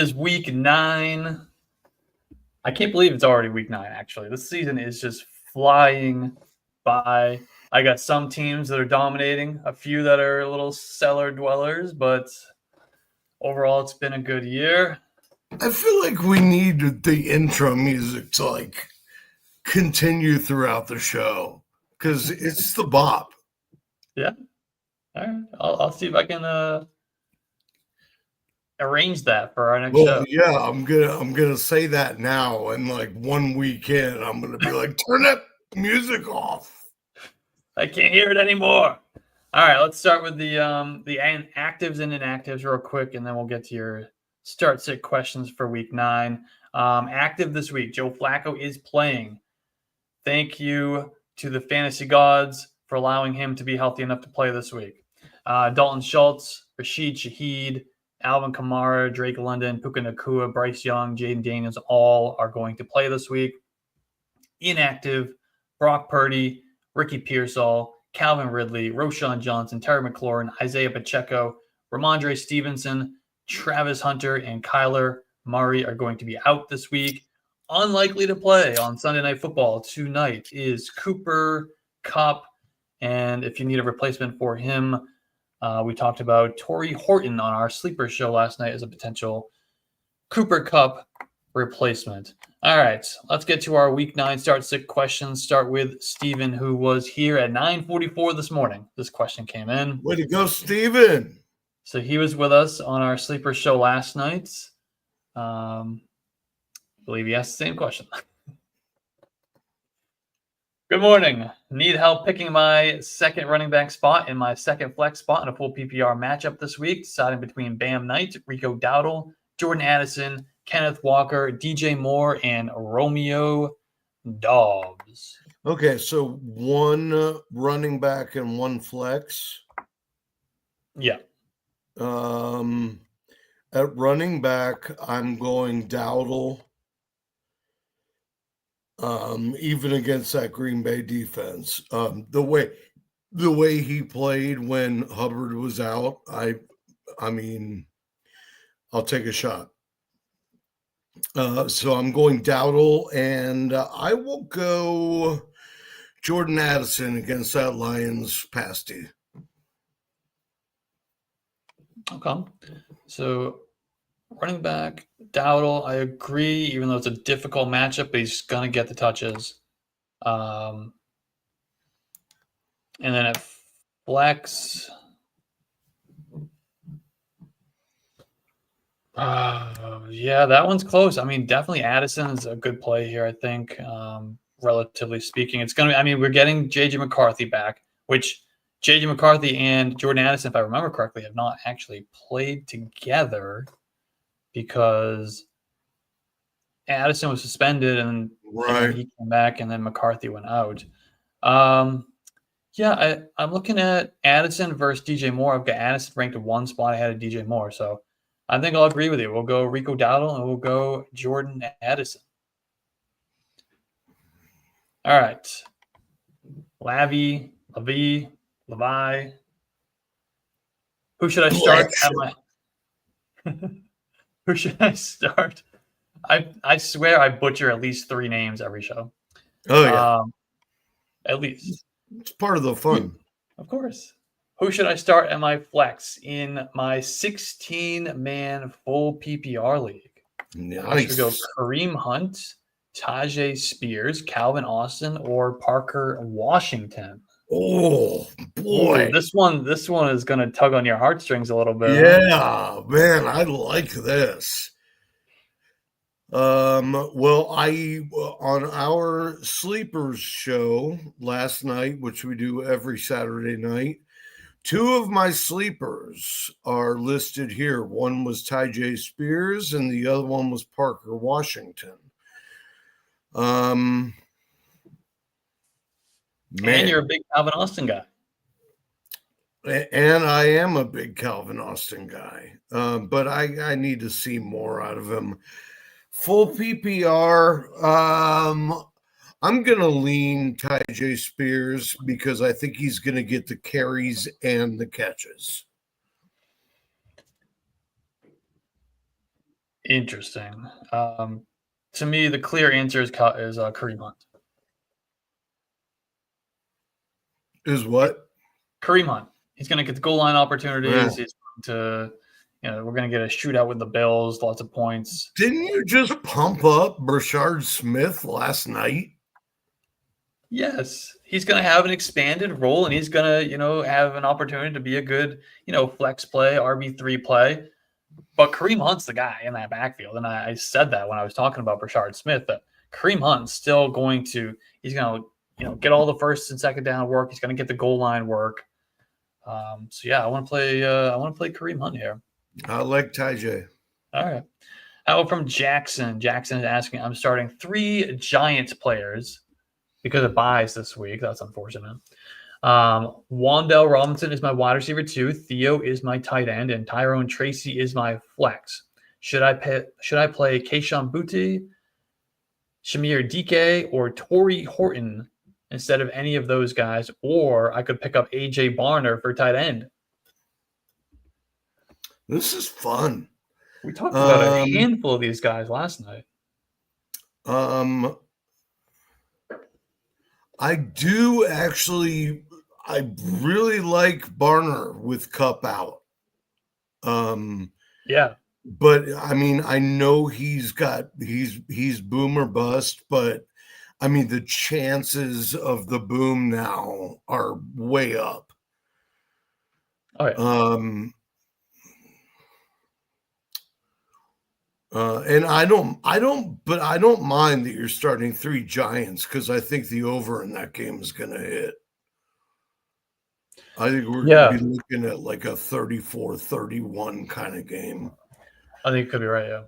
is week 9. I can't believe it's already week 9, actually. This season is just flying by. I got some teams that are dominating, a few that are a little cellar dwellers, but overall it's been a good year. I feel like we need the intro music to continue throughout the show because it's the bop. Yeah. All right. I'll see if I can arrange that for our next show. Yeah, I'm gonna say that now, and 1 week in, I'm gonna be like, turn that music off. I can't hear it anymore. All right, let's start with the actives and inactives real quick, and then we'll get to your start sit questions for week 9. Active this week, Joe Flacco is playing. Thank you to the fantasy gods for allowing him to be healthy enough to play this week. Dalton Schultz, Rashid Shaheed, Alvin Kamara, Drake London, Puka Nacua, Bryce Young, Jaden Daniels, all are going to play this week. Inactive, Brock Purdy, Ricky Pearsall, Calvin Ridley, Roschon Johnson, Terry McLaurin, Isaiah Pacheco, Ramondre Stevenson, Travis Hunter, and Kyler Murray are going to be out this week. Unlikely to play on Sunday Night Football tonight is Cooper Kupp. And if you need a replacement for him, we talked about Torrey Horton on our sleeper show last night as a potential Cooper Kupp replacement. All right, let's get to our week 9 start sit questions. Start with Steven, who was here at 9:44 this morning. This question came in. Way to go, Steven. So he was with us on our sleeper show last night. I believe he asked the same question. Good morning. Need help picking my second running back spot and my second flex spot in a full PPR matchup this week, deciding between Bam Knight, Rico Dowdle, Jordan Addison, Kenneth Walker, DJ Moore, and Romeo Dobbs. Okay, so one running back and one flex. Yeah. At running back, I'm going Dowdle. Even against that Green Bay defense, the way he played when Hubbard was out, I mean, I'll take a shot. So I'm going Dowdle, and I will go Jordan Addison against that Lions pass D. Okay. So running back, Dowdle, I agree, even though it's a difficult matchup, but he's going to get the touches. And then at flex, yeah, that one's close. I mean, definitely Addison is a good play here, I think, relatively speaking. It's going to be, I mean, we're getting J.J. McCarthy back, which J.J. McCarthy and Jordan Addison, if I remember correctly, have not actually played together because Addison was suspended and then he came back and then McCarthy went out. Yeah, I'm looking at Addison versus DJ Moore. I've got Addison ranked at one spot ahead of DJ Moore, so I think I'll agree with you. We'll go Rico Dowdle and we'll go Jordan Addison. All right. Levi. Who should I start? Who should I start? I swear I butcher at least 3 names every show. Oh, yeah. At least. It's part of the fun. Of course. Who should I start at my flex in my 16-man full PPR league? Nice. I should go Kareem Hunt, Tajay Spears, Calvin Austin, or Parker Washington. Oh boy. Ooh, this one is going to tug on your heartstrings a little bit. Yeah, man, I like this. Well, on our sleepers show last night, which we do every Saturday night, 2 of my sleepers are listed here. One was Tajay Spears and the other one was Parker Washington. Man. And you're a big Calvin Austin guy. And I am a big Calvin Austin guy, but I need to see more out of him. Full PPR, I'm going to lean Tajay Spears because I think he's going to get the carries and the catches. Interesting. To me, the clear answer is Kareem Hunt. Is what? Kareem Hunt. He's going to get the goal line Yeah. opportunities. He's going to, we're going to get a shootout with the Bills, lots of points. Didn't you just pump up Brashard Smith last night? Yes, he's going to have an expanded role, and he's going to, have an opportunity to be a good, flex play, RB3 play. But Kareem Hunt's the guy in that backfield, and I said that when I was talking about Brashard Smith, that Kareem Hunt's still he's going to, get all the first and second down work. He's going to get the goal line work. So yeah, I want to play Kareem Hunt here. I like Tajay. All right. From Jackson. Jackson is asking, I'm starting 3 Giants players because of buys this week. That's unfortunate. Wandell Robinson is my wide receiver 2. Theo is my tight end, and Tyrone Tracy is my flex. Should I play Keyshawn Boutte, Shamir Dike, or Torrey Horton instead of any of those guys? Or I could pick up AJ Barner for tight end. This is fun. We talked about a handful of these guys last night. I do actually. I really like Barner with Cup out. Yeah. But I mean, I know he's boom or bust, but I mean, the chances of the boom now are way up. Oh, yeah. And I don't mind that you're starting 3 Giants because I think the over in that game is going to hit. I think we're going to be looking at like a 34-31 kind of game. I think you could be right, yeah.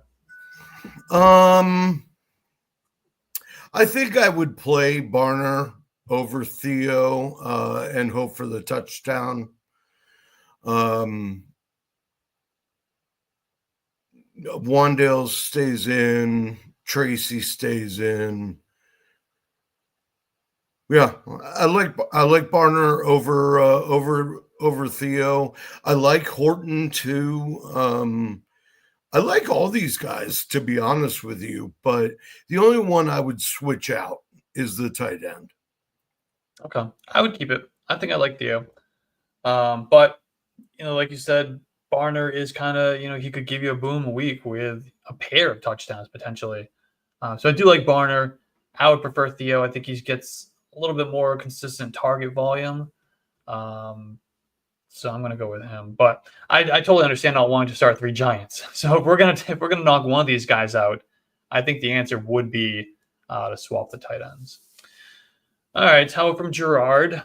I think I would play Barner over Theo and hope for the touchdown. Wandale stays in, Tracy stays in. Yeah, I like Barner over Theo. I like Horton too. I like all these guys, to be honest with you, but the only one I would switch out is the tight end. Okay, I would keep it. I think I like Theo, but like you said, Barner is kind of he could give you a boom a week with a pair of touchdowns potentially. So I do like Barner. I would prefer Theo. I think he gets a little bit more consistent target volume. So I'm going to go with him. But I totally understand not wanting to start 3 Giants. So if we're gonna knock one of these guys out, I think the answer would be to swap the tight ends. All right, how from Gerard.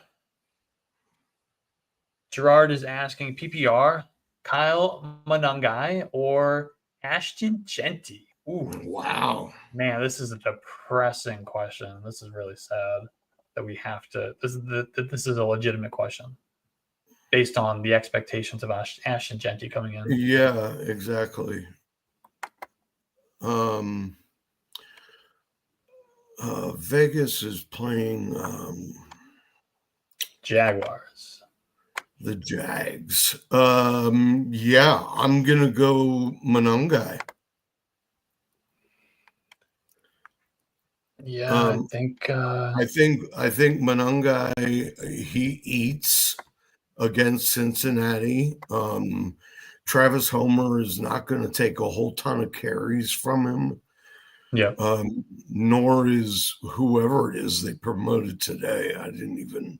Gerard is asking PPR, Kyle Monangai or Ashton Genty? Ooh, wow. Man, this is a depressing question. This is really sad that we have to. This is a legitimate question based on the expectations of Ashton Genty coming in. Yeah, exactly. Vegas is playing Jaguars. The Jags. Yeah, I'm gonna go Monangai. Yeah, I think Monangai, he eats against Cincinnati. Travis Homer is not going to take a whole ton of carries from him. Yeah. Nor is whoever it is they promoted today. I didn't even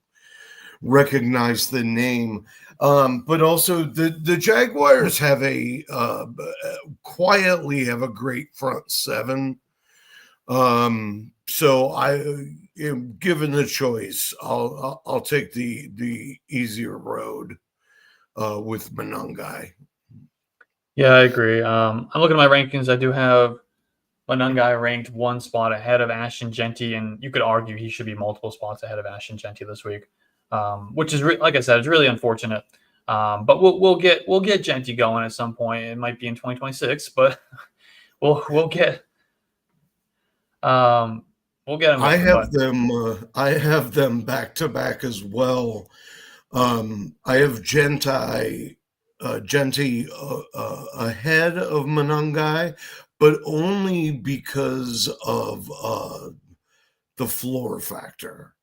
recognize the name. But also the Jaguars have quietly have a great front seven. So given the choice, I'll take the easier road with Monangai. Yeah, I agree. I'm looking at my rankings. I do have Monangai ranked 1 spot ahead of Ashton Genty, and you could argue he should be multiple spots ahead of Ashton Genty this week, which is like I said, it's really unfortunate. But we'll get Genty going at some point. It might be in 2026, but we'll get. We'll get him. I have them back to back as well. I have Genty ahead of Monangai, but only because of the floor factor.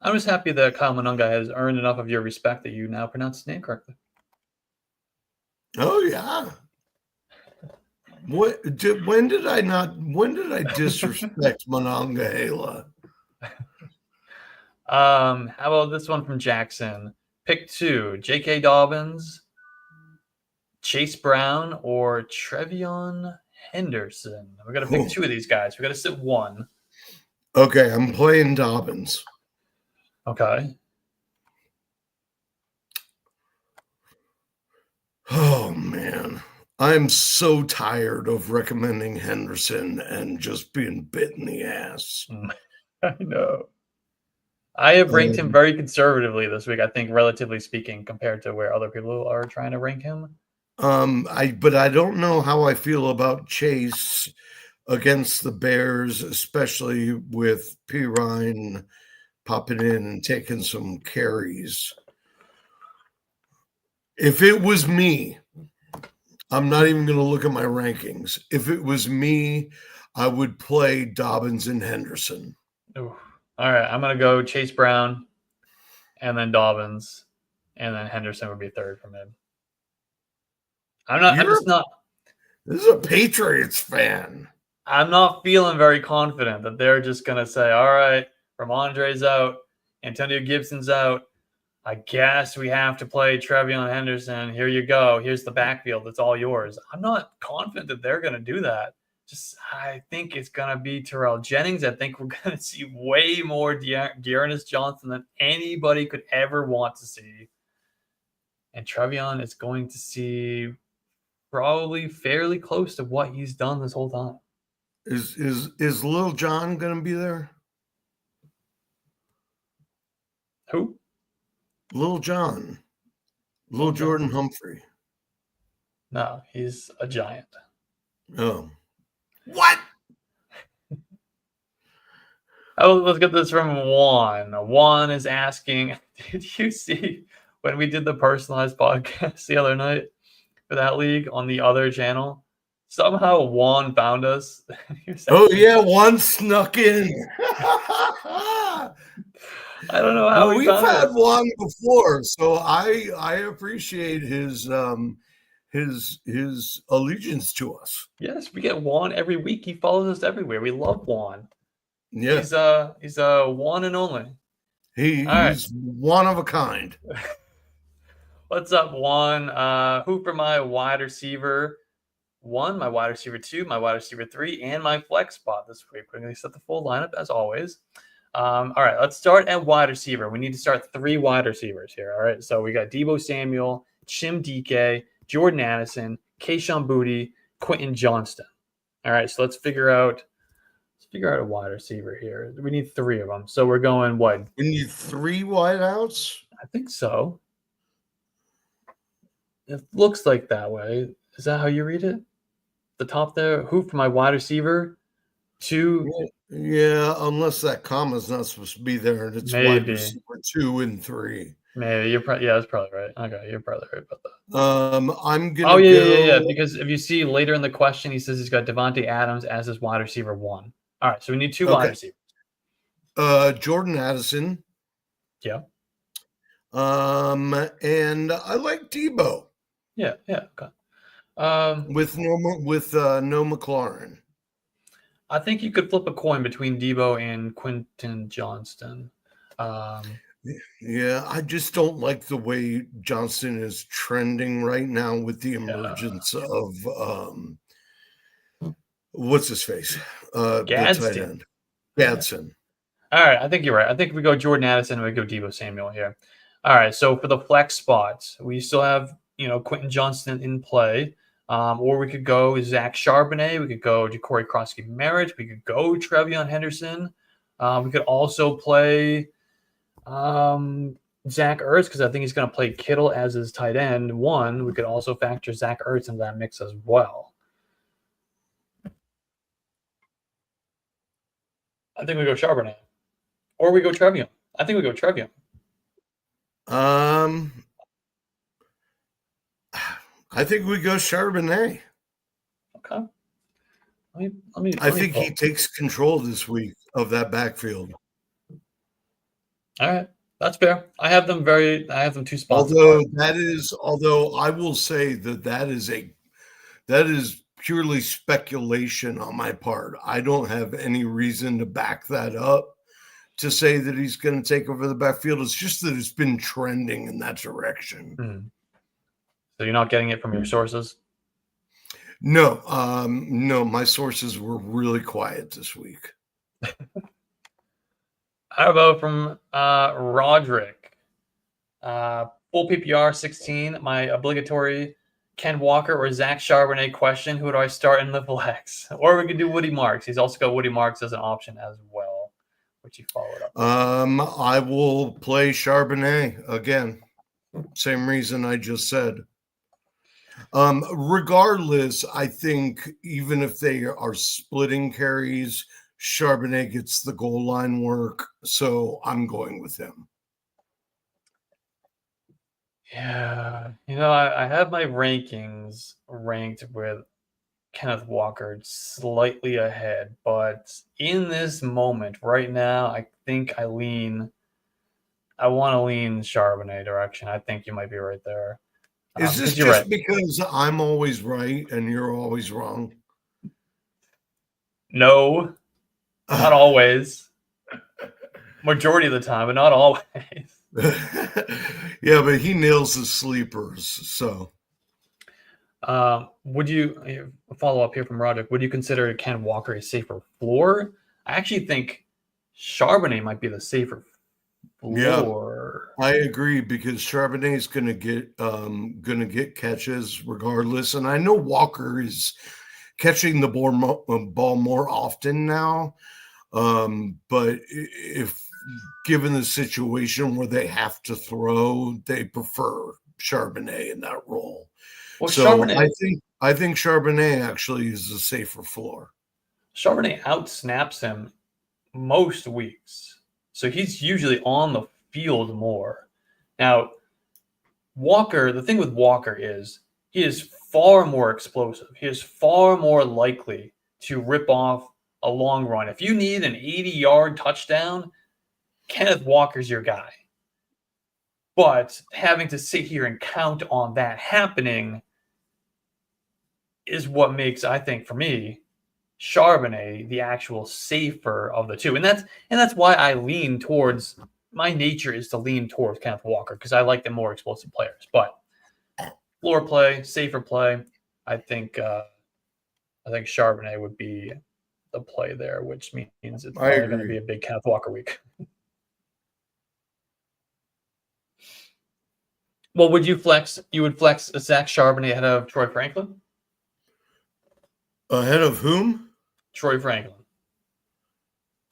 I'm just happy that Kyle Monunga has earned enough of your respect that you now pronounce his name correctly. Oh yeah. When did I disrespect Monongahela? How about this one from Jackson? Pick 2: J.K. Dobbins, Chase Brown, or Trevion Henderson. We got to pick 2 of these guys. We got to sit one. Okay, I'm playing Dobbins. Okay. Oh man, I'm so tired of recommending Henderson and just being bit in the ass. I know. I have ranked him very conservatively this week, I think, relatively speaking, compared to where other people are trying to rank him. But I don't know how I feel about Chase against the Bears, especially with P. Ryan popping in and taking some carries. If it was me, I'm not even going to look at my rankings. If it was me, I would play Dobbins and Henderson. Ooh. All right, I'm going to go Chase Brown and then Dobbins, and then Henderson would be third for me. I'm just not. This is a Patriots fan. I'm not feeling very confident that they're just going to say, all right, Ramondre's out, Antonio Gibson's out. I guess we have to play Trevion Henderson. Here you go. Here's the backfield. It's all yours. I'm not confident that they're going to do that. I think it's going to be Terrell Jennings. I think we're going to see way more Dearness Johnson than anybody could ever want to see. And Trevion is going to see probably fairly close to what he's done this whole time. Is Lil John going to be there? Who? Lil John. Lil Jordan Humphrey. No, he's a giant. Oh. What? Oh, let's get this from Juan. Juan is asking, did you see when we did the personalized podcast the other night for that league on the other channel? Somehow Juan found us. Oh yeah, Juan snuck in. I don't know how we've had Juan before, so I appreciate his allegiance to us. Yes, we get Juan every week. He follows us everywhere. We love Juan. Yeah, he's a one and only. He's one of a kind. What's up, Juan? Who for my wide receiver 1, my wide receiver 2, my wide receiver 3, and my flex spot this week. We're going to set the full lineup as always. All right, let's start at wide receiver. We need to start 3 wide receivers here. All right, so we got Deebo Samuel, Chim DK, Jordan Addison, Kayshon Boutte, Quentin Johnston. All right, so let's figure out a wide receiver here. We need 3 of them. So we're going what? We need 3 wideouts? I think so. It looks like that way. Is that how you read it? The top there, who for my wide receiver? 2. Yeah, unless that comma's not supposed to be there and it's wide receiver 2 and 3. Maybe you're that's probably right. Okay, you're probably right about that. I'm gonna go. Because if you see later in the question, he says he's got Devontae Adams as his wide receiver 1. All right, so we need 2 wide receivers. Jordan Addison. Yeah. And I like Deebo. Yeah. Okay. With no McLaurin. I think you could flip a coin between Deebo and Quentin Johnston. Yeah, I just don't like the way Johnston is trending right now with the emergence of what's his face? The tight end. Gadsden. All right, I think you're right. I think we go Jordan Addison and we go Deebo Samuel here. All right, so for the flex spots, we still have Quentin Johnston in play. Or we could go Zach Charbonnet. We could go Ja'Cory Krosky-Merritt. We could go Trevion Henderson. We could also play Zach Ertz because I think he's going to play Kittle as his tight end 1. We could also factor Zach Ertz into that mix as well. I think we go Charbonnet. Or we go Trevion. I think we go Trevion. I think we go Charbonnet. Okay. I Let me think he pull. takes control this week of that backfield. All right. That's fair. I have them 2 spots Although apart. although I will say that is purely speculation on my part. I don't have any reason to back that up to say that he's going to take over the backfield. It's just that it's been trending in that direction. Hmm. So you're not getting it from your sources? No, my sources were really quiet this week. How about from Roderick? Full PPR 16. My obligatory Ken Walker or Zach Charbonnet question. Who do I start in the flex? Or we could do Woody Marks. He's also got Woody Marks as an option as well, which he followed up. I will play Charbonnet again. Same reason I just said. Regardless, I think even if they are splitting carries, Charbonnet gets the goal line work, so I'm going with him. Yeah, I have my rankings ranked with Kenneth Walker slightly ahead, but in this moment right now, I think I want to lean Charbonnet direction. I think you might be right there. Is this Because you're right. just because I'm always right and you're always wrong? No, not always. Majority of the time, but not always. Yeah, but he nails the sleepers, so. Would you follow up here from Roderick? Would you consider Ken Walker a safer floor? I actually think Charbonnet might be the safer Yeah, floor. I agree because Charbonnet is gonna get catches regardless, and I know Walker is catching the ball more often now. But if given the situation where they have to throw, they prefer Charbonnet in that role. Well, So Charbonnet I think Charbonnet actually is a safer floor. Charbonnet outsnaps him most weeks. So he's usually on the field more. Now, Walker, the thing with Walker is he is far more explosive. He is far more likely to rip off a long run. If you need an 80-yard touchdown, Kenneth Walker's your guy. But having to sit here and count on that happening is what makes, I think, for me, Charbonnet the actual safer of the two. And that's why I lean towards my nature is to lean towards Kenneth Walker because I like the more explosive players. But floor play, safer play, I think Charbonnet would be the play there, which means it's I probably going to agree. be a big Kenneth Walker week. Well, would you flex? You would flex Zach Charbonnet ahead of Troy Franklin? Ahead of whom? Troy Franklin.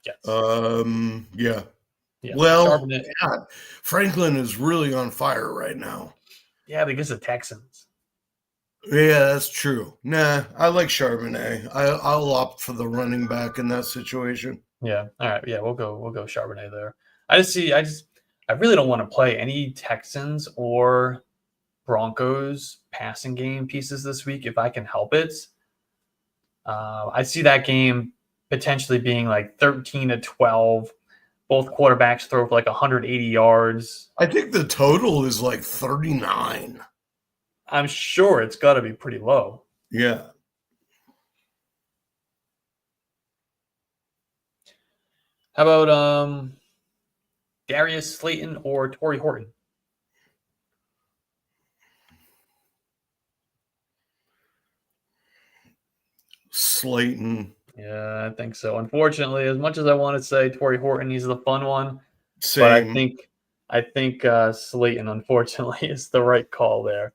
Yes. Yeah. Yeah. Well, Charbonnet. yeah, Franklin is really on fire right now. Yeah, because of Texans. Yeah, that's true. Nah, I like Charbonnet. I'll opt for the running back in that situation. Yeah. All right. Yeah, we'll go Charbonnet there. I really don't want to play any Texans or Broncos passing game pieces this week if I can help it. I see that game potentially being like 13-12. Both quarterbacks throw for like 180 yards. I think the total is like 39. I'm sure it's got to be pretty low. Yeah. How about Darius Slayton or Torrey Horton? Slayton. Yeah, I think so. Unfortunately, as much as I want to say Torrey Horton, he's the fun one, but Same. I think Slayton, unfortunately, is the right call there.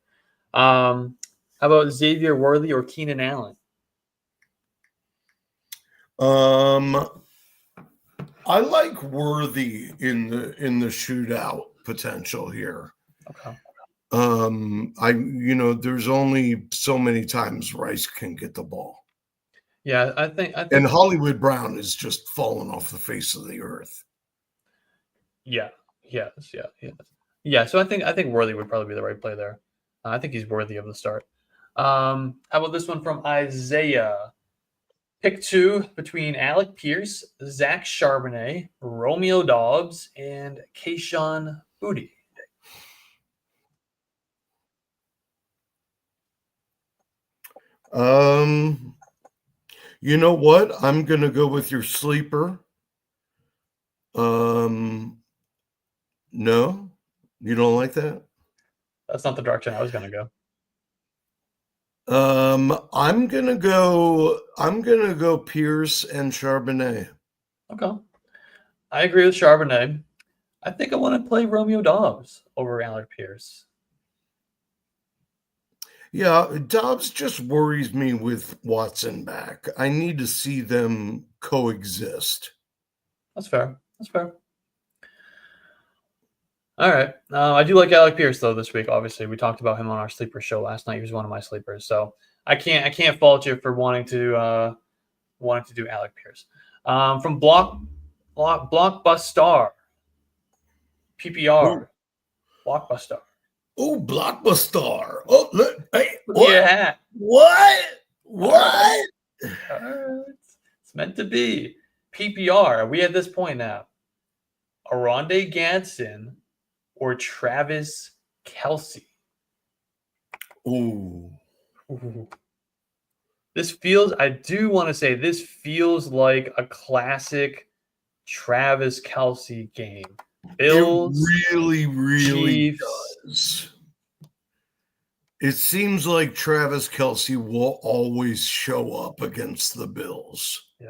How about Xavier Worthy or Keenan Allen? I like Worthy in the shootout potential here. Okay. There's only so many times Rice can get the ball. Yeah, I think And Hollywood Brown is just falling off the face of the earth. Yeah. Yes. Yeah. Yeah. So I think Worthy would probably be the right play there. I think he's worthy of the start. How about this one from Isaiah? Pick two between Alec Pierce, Zach Charbonnet, Romeo Dobbs, and Keishon Boutte. You know what? I'm gonna go with your sleeper. No, you don't like that? That's not the direction I was going to go. I'm gonna go Pierce and Charbonnet. Okay. I agree with Charbonnet. I think I want to play Romeo Dobbs over Alec Pierce. Yeah, Dobbs just worries me with Watson back. I need to see them coexist. That's fair. That's fair. All right. I do like Alec Pierce though this week. Obviously, we talked about him on our sleeper show last night. He was one of my sleepers, so I can't fault you for wanting to do Alec Pierce. From Blockbuster PPR. Ooh. Blockbuster. Oh, Blockbuster. Oh, look. Hey, Look at your hat. What? All right. It's meant to be. PPR. Are we at this point now? Aronde Gadsden or Travis Kelce? Ooh. I do want to say this feels like a classic Travis Kelce game. Bills, it really Chiefs. does. It seems like Travis Kelce will always show up against the Bills. Yeah.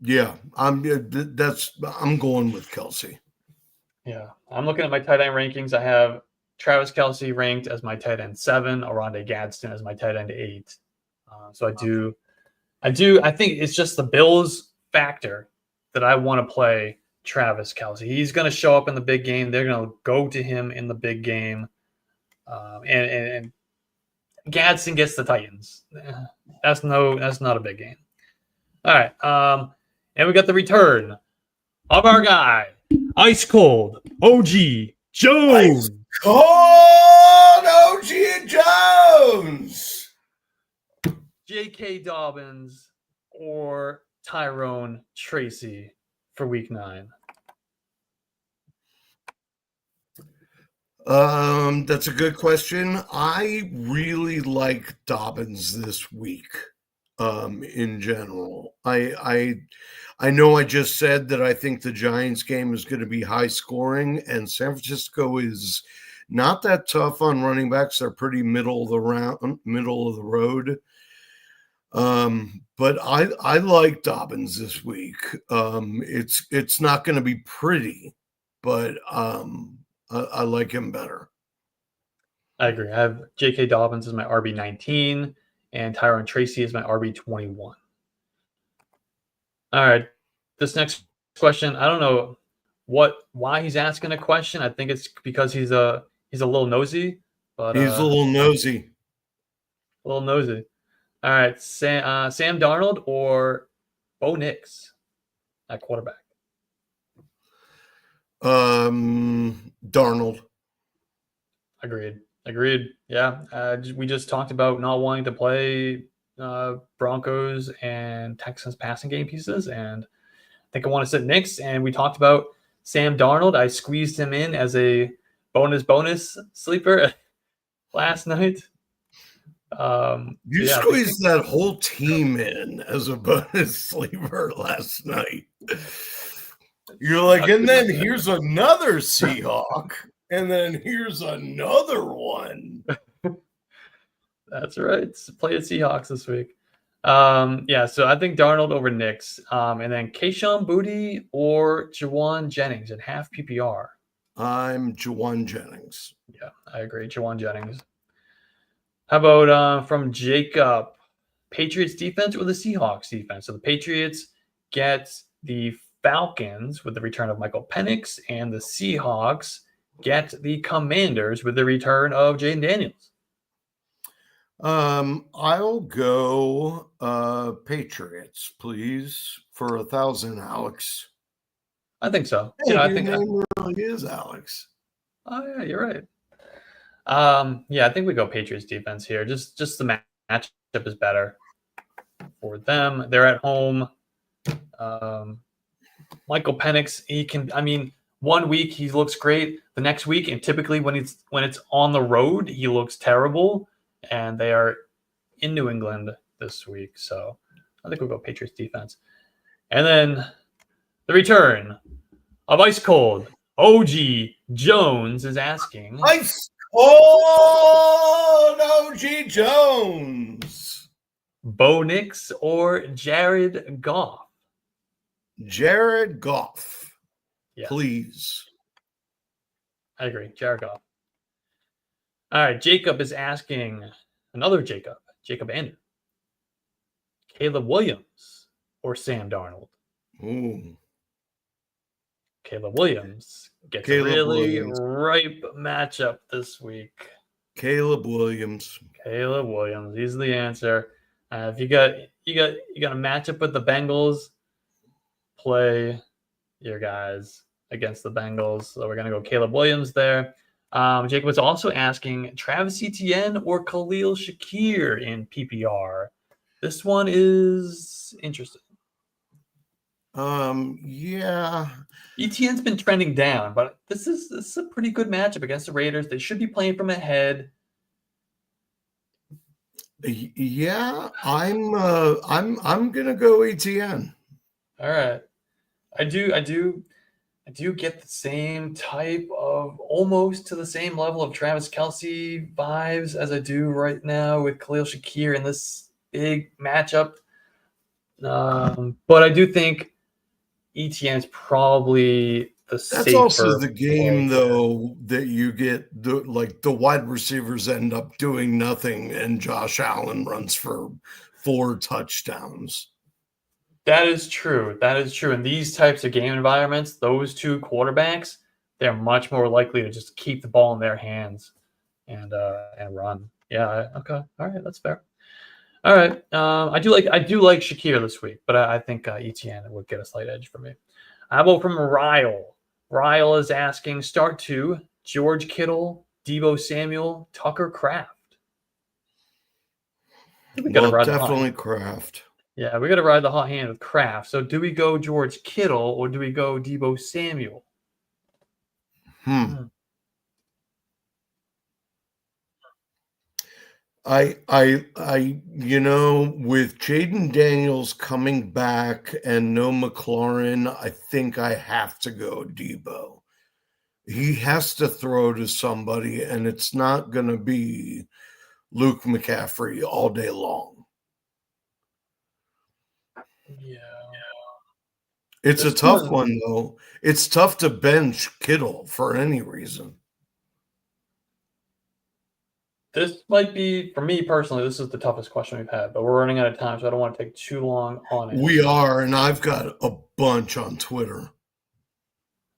Yeah, I'm going with Kelce. Yeah. I'm looking at my tight end rankings. I have Travis Kelce ranked as my tight end 7, Aronde Gadsden as my tight end 8. So I think it's just the Bills factor that I want to play Travis Kelce. He's going to show up in the big game. They're going to go to him in the big game. And Gadsden gets the Titans. That's not a big game. All right. And we got the return of our guy, Ice Cold OG Jones. Cold OG Jones. J.K. Dobbins or Tyrone Tracy for week 9? That's a good question. I really like Dobbins this week. In general, I know I just said that I think the Giants game is going to be high scoring, and San Francisco is not that tough on running backs. They're pretty middle of the road. But I like Dobbins this week. It's not going to be pretty, but I like him better. I agree. I have J.K. Dobbins as my RB19 and Tyrone Tracy is my RB21. All right. This next question, I don't know why he's asking a question. I think it's because he's a little nosy. But he's a little nosy. A little nosy. All right. Sam Darnold or Bo Nix at quarterback? Darnold. Agreed. Yeah. We just talked about not wanting to play Broncos and Texans passing game pieces, and I think I want to sit Nix. And we talked about Sam Darnold. I squeezed him in as a bonus sleeper last night. You squeezed that whole team in as a bonus sleeper last night. You're like, and then here's another Seahawk, and then here's another one. That's right. Play the Seahawks this week. So I think Darnold over Nix. And then Keishon Boutte or Jawan Jennings at half PPR. I'm Jawan Jennings. Yeah, I agree. Jawan Jennings. How about from Jacob, Patriots defense or the Seahawks defense? So the Patriots get the Falcons with the return of Michael Penix, and the Seahawks get the Commanders with the return of Jaden Daniels. I'll go Patriots, please, for 1,000, Alex. I think so. Hey, I think that really is Alex. Oh yeah, you're right. Yeah, I think we go Patriots defense here. Just the matchup is better for them. They're at home. Michael Penix, he can. I mean, 1 week he looks great. The next week, and typically when it's on the road, he looks terrible. And they are in New England this week, so I think we'll go Patriots defense. And then the return of ice cold OG Jones is asking. Ice cold OG Jones. Bo Nix or Jared Goff? Jared Goff. Yes. Please. I agree. Jared Goff. All right. Jacob is asking another Jacob Andrew. Caleb Williams or Sam Darnold? Ooh. Caleb Williams gets a really ripe matchup this week. Caleb Williams. He's the answer. If you got a matchup with the Bengals, play your guys against the Bengals. So we're gonna go Caleb Williams there. Jacob was also asking Travis Etienne or Khalil Shakir in PPR. This one is interesting. Yeah. Etienne's been trending down, but this is a pretty good matchup against the Raiders. They should be playing from ahead. Yeah, I'm gonna go Etienne. All right, I do get the same type of almost to the same level of Travis Kelce vibes as I do right now with Khalil Shakir in this big matchup. But I do think Etienne's probably the safer. That's also the game, though, that you get the wide receivers end up doing nothing, and Josh Allen runs for 4 touchdowns. That is true. In these types of game environments, those two quarterbacks, they're much more likely to just keep the ball in their hands and run. Yeah. Okay. All right. That's fair. All right. I do like Shakir this week, but I think Etienne would get a slight edge for me. How about from Ryle? Ryle is asking start 2, George Kittle, Deebo Samuel, Tucker Kraft. Definitely Kraft. Yeah, we got to ride the hot hand with Kraft. So do we go George Kittle or do we go Deebo Samuel? I with Jaden Daniels coming back and no McLaurin, I think I have to go Deebo. He has to throw to somebody, and it's not going to be Luke McCaffrey all day long. Yeah. It's a tough one, though. It's tough to bench Kittle for any reason. This might be, for me personally, this is the toughest question we've had, but we're running out of time, so I don't want to take too long on it. We are, and I've got a bunch on Twitter.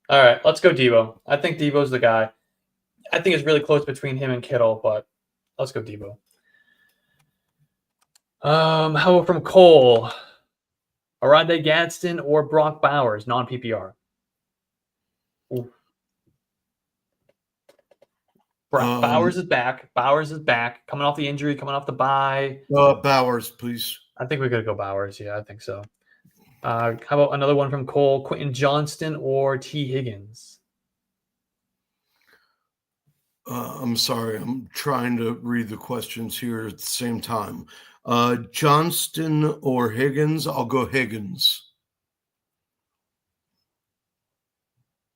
All right, let's go Deebo. I think Deebo's the guy. I think it's really close between him and Kittle, but let's go Deebo. How about from Cole? Arande Gadsden or Brock Bowers, non-PPR? Bowers is back. Coming off the injury, coming off the bye. Bowers, please. I think we got to go Bowers. Yeah, I think so. How about another one from Cole? Quentin Johnston or T. Higgins? I'm sorry. I'm trying to read the questions here at the same time. Johnston or Higgins? I'll go Higgins.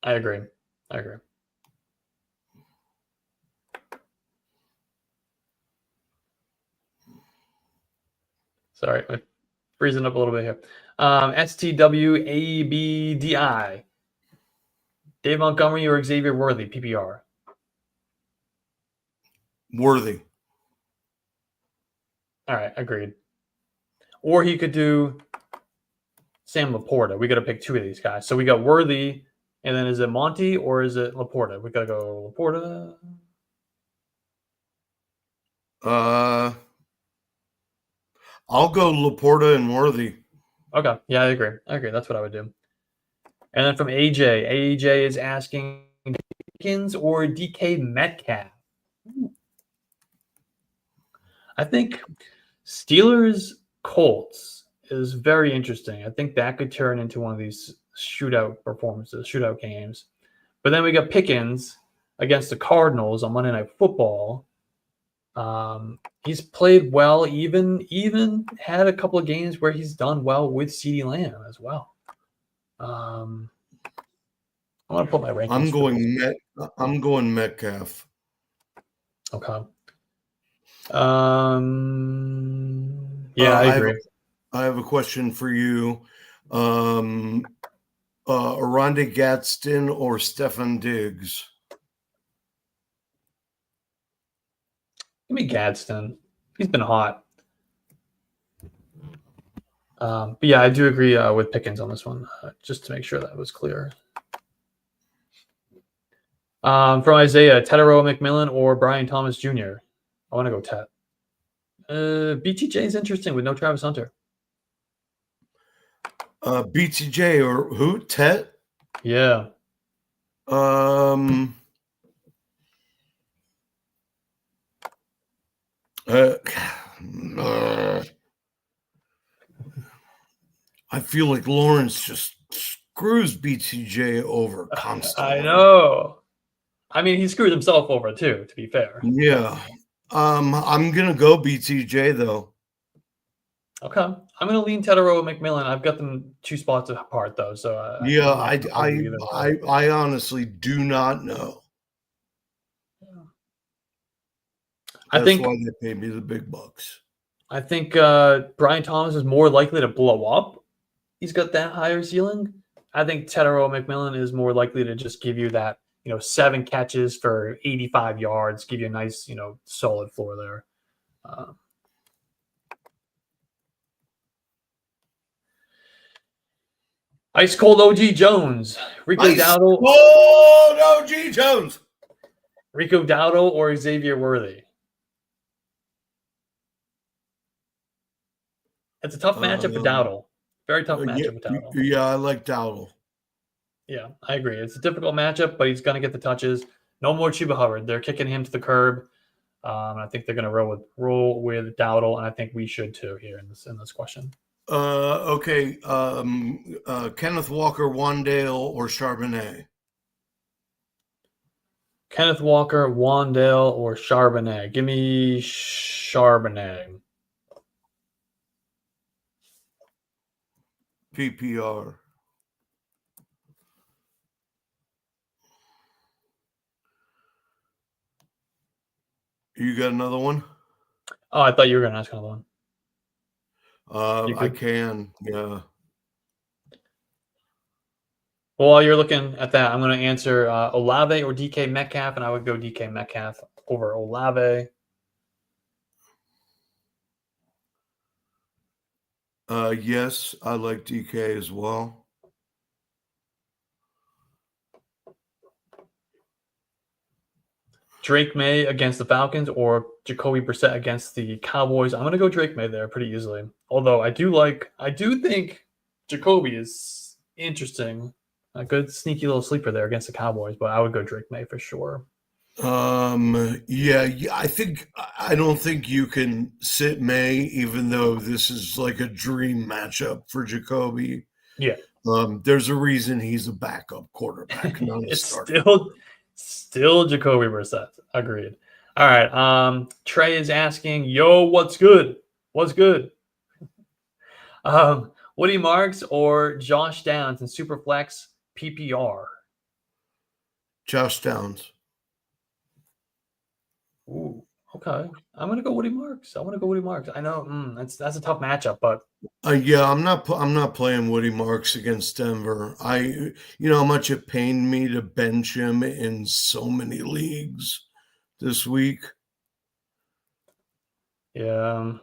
I agree. Sorry, I'm freezing up a little bit here. STWABDI. Dave Montgomery or Xavier Worthy, PPR? Worthy. All right, agreed. Or he could do Sam Laporta. We got to pick 2 of these guys. So we got Worthy, and then is it Monty or is it Laporta? We got to go Laporta. I'll go Laporta and Worthy. Okay. Yeah, I agree. That's what I would do. And then from AJ is asking Dickens or DK Metcalf. I think Steelers Colts is very interesting. I think that could turn into one of these shootout performances, shootout games. But then we got Pickens against the Cardinals on Monday Night Football. He's played well, even had a couple of games where he's done well with CeeDee Lamb as well. I want to put my rankings. I'm going Metcalf. Okay. Yeah, I agree. I have a question for you. Aronde Gadsden or Stefan Diggs? Give me Gadsden. He's been hot. But yeah, I do agree with Pickens on this one, just to make sure that was clear. From Isaiah, Tedero McMillan or Brian Thomas Jr.? I want to go Ted. BTJ is interesting with no Travis Hunter. BTJ or who? Ted? Yeah. I feel like Lawrence just screws BTJ over constantly. I know. I mean, he screwed himself over too, to be fair. Yeah. I'm gonna go BTJ though. Okay. I'm gonna lean Tedero McMillan. I've got them 2 spots apart though, so I honestly do not know. That's why they pay me the big bucks. I think Brian Thomas is more likely to blow up. He's got that higher ceiling. I think Tedero McMillan is more likely to just give you that, 7 catches for 85 yards, give you a nice, solid floor there. Ice cold OG Jones, Rico Dowdle. Cold OG Jones. Rico Dowdle or Xavier Worthy. It's a tough matchup for Dowdle. Very tough matchup with Dowdle. Yeah, I like Dowdle. Yeah, I agree. It's a difficult matchup, but he's going to get the touches. No more Chuba Hubbard. They're kicking him to the curb. I think they're going to roll with Dowdle, and I think we should too here in this question. Okay. Kenneth Walker, Wandale, or Charbonnet? Kenneth Walker, Wandale, or Charbonnet? Give me Charbonnet. PPR. You got another one? Oh, I thought you were going to ask another one. I can, yeah. Well, while you're looking at that, I'm going to answer Olave or DK Metcalf, and I would go DK Metcalf over Olave. Yes, I like DK as well. Drake May against the Falcons or Jacoby Brissett against the Cowboys. I'm going to go Drake May there pretty easily. Although I do think Jacoby is interesting. A good sneaky little sleeper there against the Cowboys, but I would go Drake May for sure. Yeah, I don't think you can sit May, even though this is like a dream matchup for Jacoby. Yeah. There's a reason he's a backup quarterback, not a starter. Still Jacoby Brissett. Agreed. All right. Trey is asking, yo, what's good? What's good? Woody Marks or Josh Downs in Superflex PPR? Josh Downs. Ooh, okay. I'm gonna go Woody Marks. I know that's a tough matchup, but yeah, I'm not playing Woody Marks against Denver. You know how much it pained me to bench him in so many leagues this week. Yeah,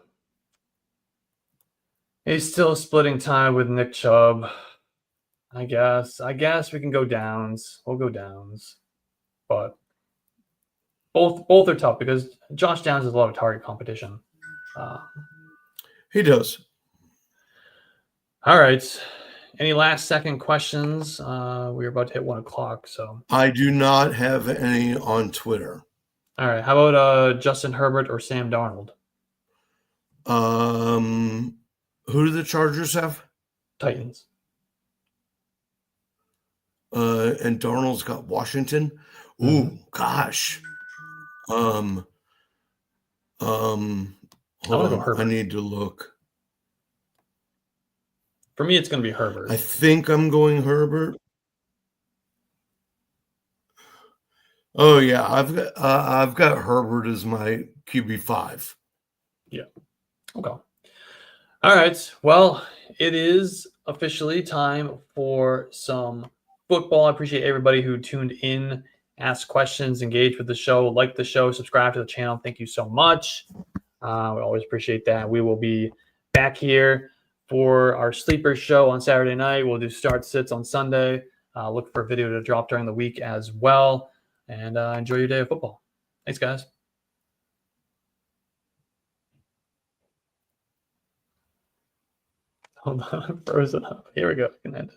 he's still splitting time with Nick Chubb. I guess we can go Downs. We'll go Downs, but both are tough because Josh Downs has a lot of target competition. He does. All right. Any last second questions? We're about to hit 1:00, so I do not have any on Twitter. All right. How about Justin Herbert or Sam Darnold? Who do the Chargers have? Titans. And Darnold's got Washington. Ooh, gosh. I Hold want to go on. Herbert. I need to look. For me, it's going to be Herbert. I think I'm going Herbert. Oh yeah, I've got Herbert as my QB5. Yeah. Okay. All right. Well, it is officially time for some football. I appreciate everybody who tuned in, asked questions, engaged with the show, liked the show, subscribed to the channel. Thank you so much. We always appreciate that. We will be back here for our sleeper show on Saturday night. We'll do start sits on Sunday. Look for a video to drop during the week as well. And enjoy your day of football. Thanks, guys. Hold on, frozen up. Here we go. We can end it.